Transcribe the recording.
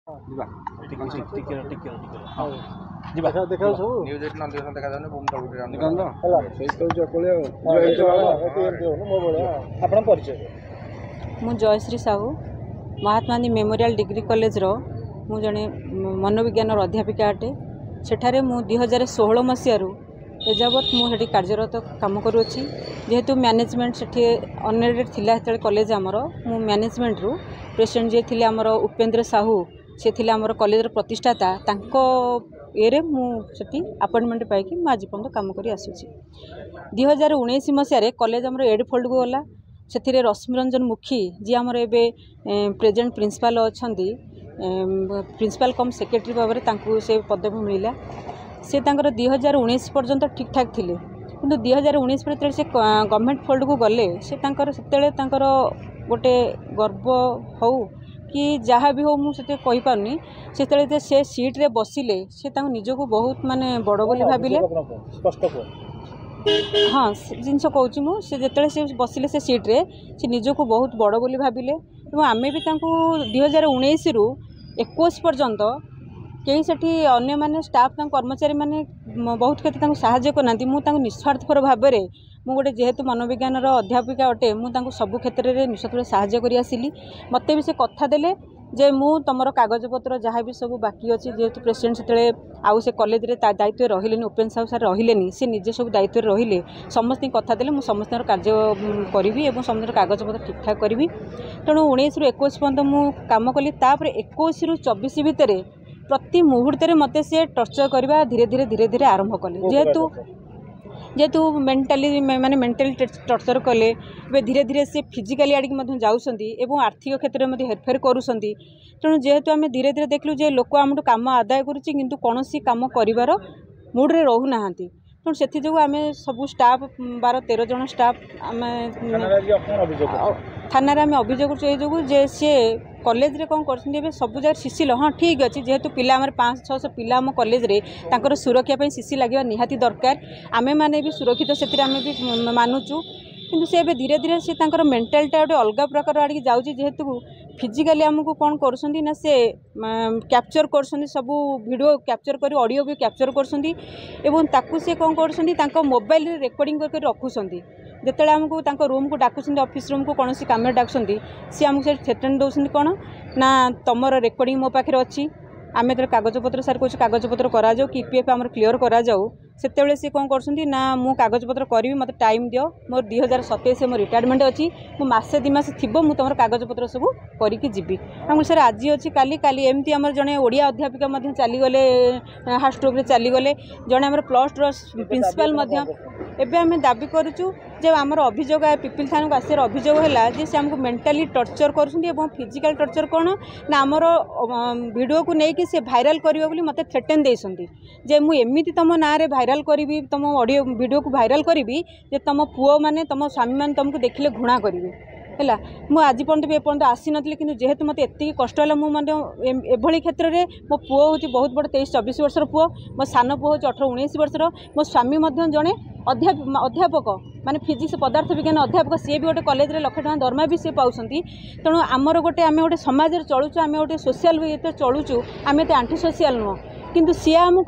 ଯିବା ଟିକେ ଟିକେ ଟିକେ ହଁ ଯିବା ଦେଖା ସବୁ ନ୍ୟୁଜ୍ 8 ନନ୍ଦିଘୋଷ ଦେଖାଯାଉନି ବୁମଟା ଗୋଟେ ଦେଖାନ୍ତୁ ହେଲା ସେଇଠି ତ ଚକଳି ଆଉ ମୋ ଭଳିଆ ଆପଣ ପରିଚୟ ମୁଁ Jayashree Sahu Mahatma Gandhi memorial degree college रो मु जने मनोविज्ञान अध्यापिका अटे सेठारे मु 2016 मसीह एजावत मुझे कार्यरत काम करुच्ची जेहेतु मैनेजमेंट से अनएडेड थिला हेतले कॉलेज आमर मु मैनेजमेंट रु प्रेसिडेंट जे थिले आमर उपेंद्र साहू से थिले आमर कॉलेज प्रतिष्ठाता तांको एरे मुझे अपॉइंटमेंट पाई आज पर्यटन काम कर आसूची 2019 मसीह कॉलेज आमर एड फोल्ड को गला से रश्मिरंजन मुखी जी आमर एबे प्रेजेंट प्रिंसिपल अच्छा प्रिंसिपल कम सेक्रेटरी भाव में से पदवी मिला से 2019 पर्यंत ठीक ठाक थिले किंतु 2019 पर से गवर्नमेंट फोल्ड को गले से गोटे गर्व हो कि जहाँ भी हो मुझे कही पारनी से सीट रे बसिले से निजको बहुत माने बड़ बोली भाविले हाँ जिनस कहूँ मुझे जिते से बसिले से सीट रे से निजको बहुत बड़ बोली भाविले आम भी 2019 रु 21 पर्यंत कहीं सेठी अन्य माने स्टाफ कर्मचारी माने बहुत केते साहाय्य करना मुझे निस्वार्थपर भाव में मु गोटे जेहेतु मनोविज्ञान अध्यापिका अटे मुझे सबु क्षेत्र में निस्वार्थ साहाय्य कर आसिली मत भी से कथा देले जे मु तुमर कागज पत्र जहाँ भी सब बाकी अच्छी जेहेतु प्रेसिडेंट से आउ से कॉलेज रे दायित्व रहिले उपेन्द्र साहू सार रहिले से निजे सब दायित्व रहिले समस्त कथा देले समस्त कार्य करी और समस्त कागज पत्र ठीक ठाक करी तेणु 19 रु 21 पर्यंत मु काम कली 21 रु 24 भितर प्रति मुहूर्त मत से टर्चर करवा धीरे धीरे धीरे धीरे आरंभ कले जेहेतु मेंटाली माने मेंटली टर्चर कले धीरे धीरे से फिजिकाली आड़िकी जाऊँगी और आर्थिक क्षेत्र में हेरफेर करुँच तेणु जेहेतु आम धीरे धीरे देखलु जे लोक आम काम आदाय करुच्ची किंतु कौन काम कर मुड्रे रोना तेणु से जो आम सब स्टाफ 12-13 जन स्टाफ आम थाना आम अभियोग जो जे सी कॉलेज रे कौन कर सब जगह सीसी हाँ ठीक अच्छे जेहेतु पिला 500-600 पिला आम कॉलेज रे तांकर सुरक्षा सीसी लगे निहाती दरकार आमे माने भी सुरक्षित से आम भी मानुचु किंतु से धीरे धीरे से मेंटालटा गोटे अलग प्रकार आड़े जाऊँगी जेहेतु फिजिकाली आमको कौन कर से कैप्चर कर सब वीडियो कैप्चर कर ऑडियो भी कैप्चर कर से कौन कर मोबाइल रेकर्डिंग कर रखुंट जिते आमको रूम को डाकुं ऑफिस रूम को कौन कम डाकुं सी आमको थ्रेटन दौरान कौन ना तुम रेकर्डिंग मो पाखे अच्छी आम तो कागजपत्र सार कौन कागजपत्र कराऊ कि ईपीएफ आम क्लीयर कराऊ से सी कौन कर मु कागजपत्र करी मत टाइम दियो मोर 2027 मो रिटायरमेंट अच्छी मो मसे 2 मास थी मुझे तुम कागजपत्र सब करी जी आम सर आज अच्छी काली एमती आम जड़े ओडिया अध्यापिका चलीगले हार्ट स्ट्रोक चलीगले जड़े आम +2 प्रिंसिपल एवं आम दाबी करुचु जे आमर अभियोग पिपिल थाना को आसार अभियोग है जे से आमको मेंटाली टर्चर कर फिजिकल टर्चर कौन ना आमर वीडियो को लेकिन से भाइराल करियो बोली मते थ्रेटन देइसंती जे मु एमिति तम ना रे भाइराल करी तुम ऑडियो वीडियो को भाइराल करी जे तुम पुओ माने तुम स्वामी मान तुमको देखिले घृणा करी है मु आज पर्यंत भी एपर्यंत आसी नी कि जेहेतु मत एति कष्ट है मुझे क्षेत्र में मो पुओ हूँ बहुत बड़ 23-24 वर्षर पुओ मो सान पुओ हूँ 18-19 वर्षर मो स्वामी जड़े अध्यापक माने फिजिक्स पदार्थ विज्ञान अध्यापक सी भी गोटे कॉलेज रे 1 लाख टका दरमा भी सी पाँच तेणु आमर गोटे आम गोटे समाज चलुचु आम गोटे सोशल चलुचु आम एत आंटी सोशल नुह किंतु सी आमको